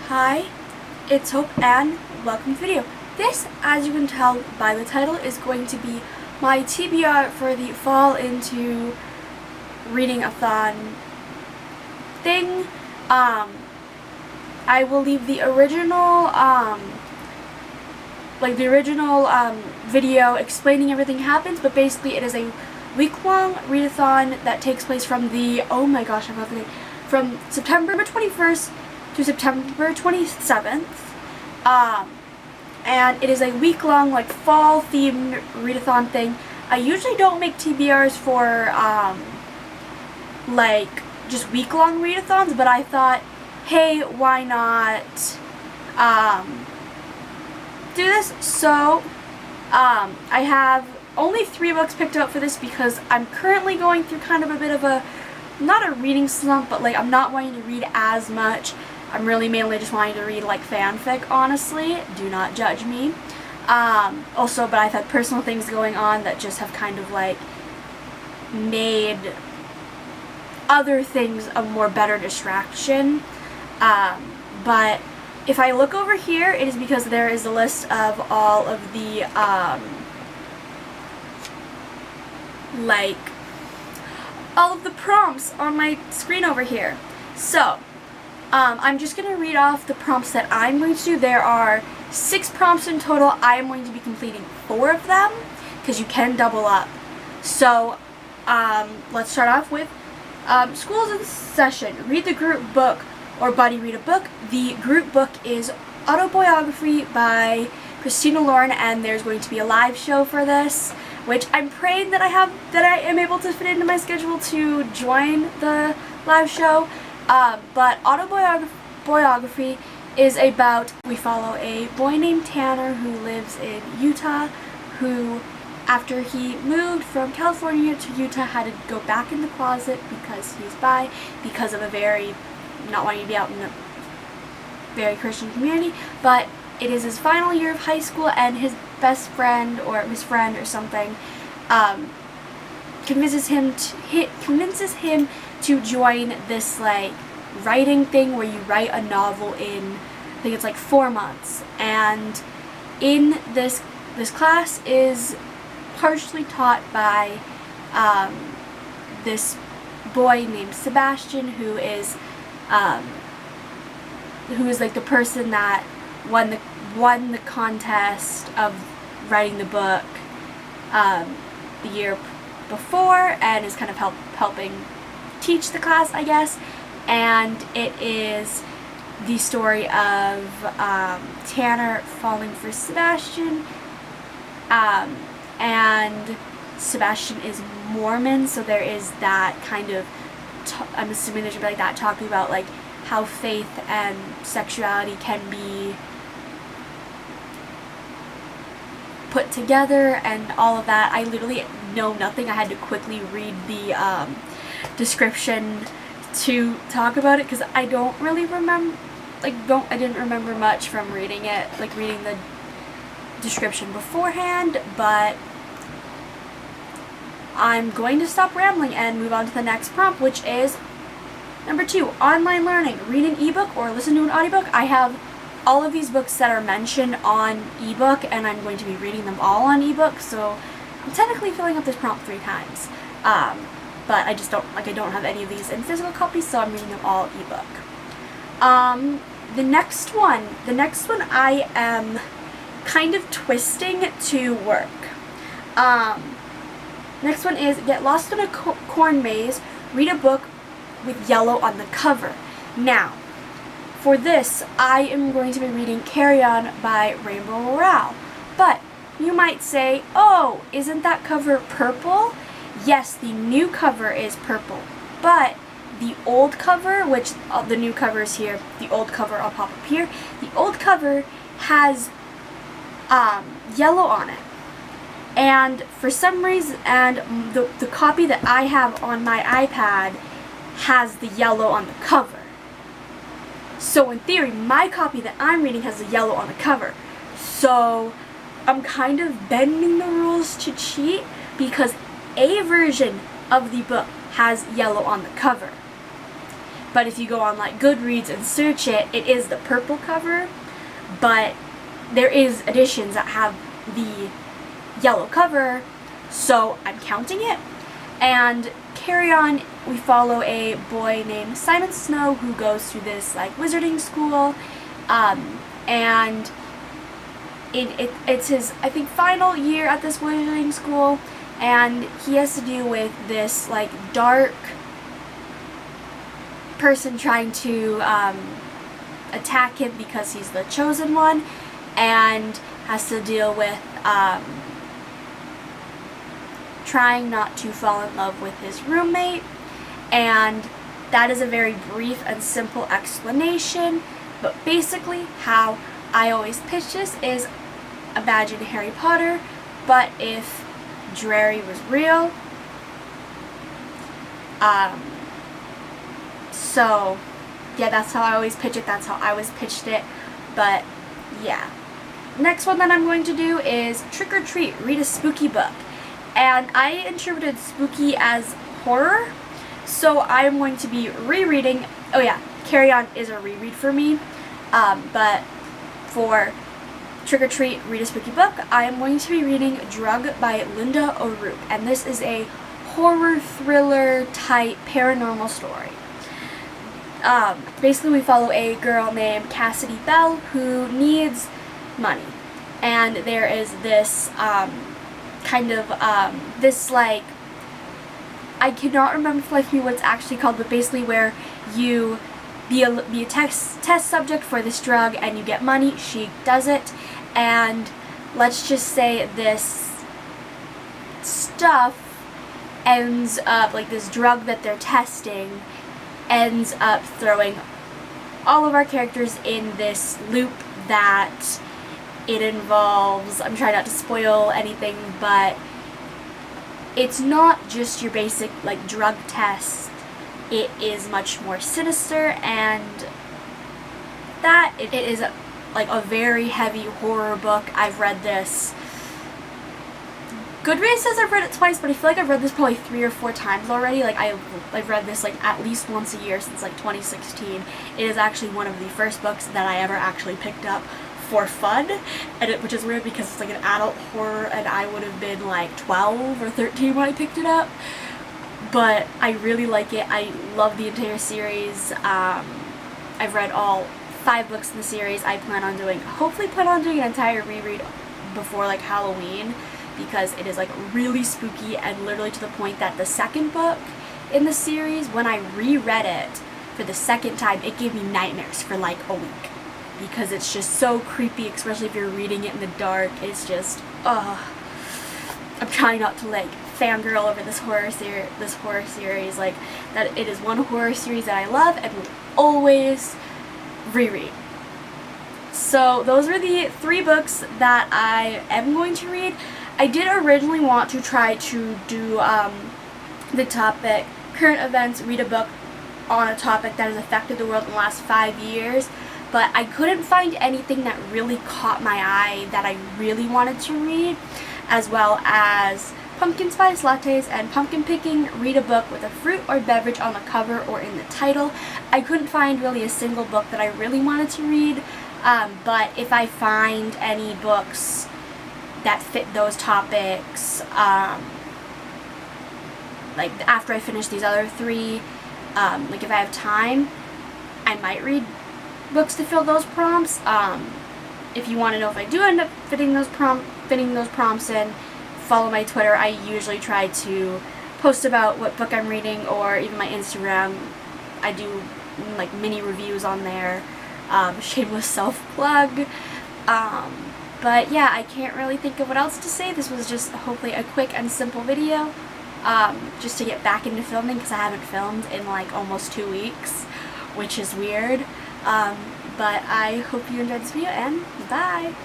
Hi, it's Hope and welcome to the video. This, as you can tell by the title, is going to be my TBR for the fall into reading Athon thing. I will leave the original video explaining everything happens, but basically it is a week-long readathon that takes place from the, oh my gosh, I forgot the name, from September 21st to September 27th, and it is a week-long, like, fall-themed readathon thing. I usually don't make TBRs for, like, just week-long readathons, but I thought, hey, why not, do this? So, I have only 3 books picked out for this because I'm currently going through kind of a bit of a, not a reading slump, but, like, I'm not wanting to read as much. I'm really mainly just wanting to read, like, fanfic, honestly. Do not judge me. Also, but I've had personal things going on that just have kind of, like, made other things a more better distraction. But if I look over here, it is because there is a list of all of the, like, all of the prompts on my screen over here. So, I'm just going to read off the prompts that I'm going to do. There are 6 prompts in total. I am going to be completing 4 of them, because you can double up. So, let's start off with School's in Session. Read the group book, or buddy read a book. The group book is Autoboyography by Christina and there's going to be a live show for this, which I'm praying that I am able to fit into my schedule to join the live show. But Autoboyography is about, we follow a boy named Tanner who lives in Utah, who, after he moved from California to Utah, had to go back in the closet because he's bi, because of a very, not wanting to be out in a very Christian community. But it is his final year of high school, and his best friend, or his friend or something, convinces him to join this, like, writing thing where you write a novel in, I think it's like 4 months. And in this class is partially taught by this boy named Sebastian, who is like the person that won the contest of writing the book the year before, and is kind of helping teach the class, I guess. And it is the story of Tanner falling for Sebastian, and Sebastian is Mormon, so there is that kind of, I'm assuming there should be like that, talking about like how faith and sexuality can be put together and all of that. I literally know nothing. I had to quickly read the description to talk about it because I don't really remember, I didn't remember much from reading it, like reading the description beforehand. But I'm going to stop rambling and move on to the next prompt, which is number 2, online learning. Read an ebook or listen to an audiobook. I have all of these books that are mentioned on ebook, and I'm going to be reading them all on ebook, so I'm technically filling up this prompt 3 times. But I just don't have any of these in physical copies, so I'm reading them all ebook. The next one I am kind of twisting to work. Next one is get lost in a corn maze, read a book with yellow on the cover. Now, for this, I am going to be reading Carry On by Rowell. But you might say, oh, isn't that cover purple? Yes, the new cover is purple, but the old cover, which the new cover is here, the old cover I'll pop up here, the old cover has yellow on it. And for some reason, and the copy that I have on my iPad has the yellow on the cover. So in theory, my copy that I'm reading has the yellow on the cover. So I'm kind of bending the rules to cheat, because a version of the book has yellow on the cover. but if you go on like Goodreads and search it, it is the purple cover, but there is editions that have the yellow cover, so I'm counting it. And Carry On, we follow a boy named Simon Snow who goes through this like wizarding school, and it's his, I think, final year at this wizarding school, and he has to deal with this like dark person trying to attack him because he's the chosen one, and has to deal with trying not to fall in love with his roommate. And that is a very brief and simple explanation, but basically how I always pitch this is, imagine Harry Potter, but if Drarry was real. So yeah, that's how I always pitch it, that's how I always pitched it. But yeah, next one that I'm going to do is Trick or Treat, read a spooky book. And I interpreted spooky as horror, so I'm going to be rereading, oh yeah, Carry On is a reread for me, but for Trick or Treat, read a spooky book, I am going to be reading Drug by Lynda O'Rourke, and this is a horror thriller type paranormal story. Basically we follow a girl named Cassidy Bell who needs money, and there is this this like, I cannot remember for life me what it's actually called, but basically where you be a test subject for this drug and you get money. She does it, and let's just say this stuff ends up, like this drug that they're testing ends up throwing all of our characters in this loop that it involves, I'm trying not to spoil anything, but it's not just your basic like drug test. It is much more sinister, and that it is like a very heavy horror book. I've read this. Goodreads says I've read it twice, but I feel like I've read this probably 3 or 4 times already. Like I've read this like at least once a year since like 2016. It is actually one of the first books that I ever actually picked up for fun, and which is weird because it's like an adult horror, and I would have been like 12 or 13 when I picked it up. But I really like it. I love the entire series. I've read all 5 books in the series. I hopefully plan on doing an entire reread before like Halloween, because it is like really spooky, and literally to the point that the second book in the series, when I reread it for the second time, it gave me nightmares for like a week. Because it's just so creepy, especially if you're reading it in the dark. It's just, I'm trying not to like fangirl over this horror series, like that it is one horror series that I love and will always reread. So those are the 3 books that I am going to read. I did originally want to try to do the topic, current events, read a book on a topic that has affected the world in the last 5 years. But I couldn't find anything that really caught my eye that I really wanted to read, as well as pumpkin spice lattes and pumpkin picking, read a book with a fruit or beverage on the cover or in the title. I couldn't find really a single book that I really wanted to read, but if I find any books that fit those topics, like after I finish these other 3, like if I have time, I might read books to fill those prompts. If you want to know if I do end up fitting those prompts in, follow my Twitter. I usually try to post about what book I'm reading, or even my Instagram. I do like mini reviews on there. Shameless self-plug. But yeah, I can't really think of what else to say. This was just hopefully a quick and simple video, just to get back into filming, because I haven't filmed in like almost 2 weeks, which is weird. But I hope you enjoyed this video, and bye!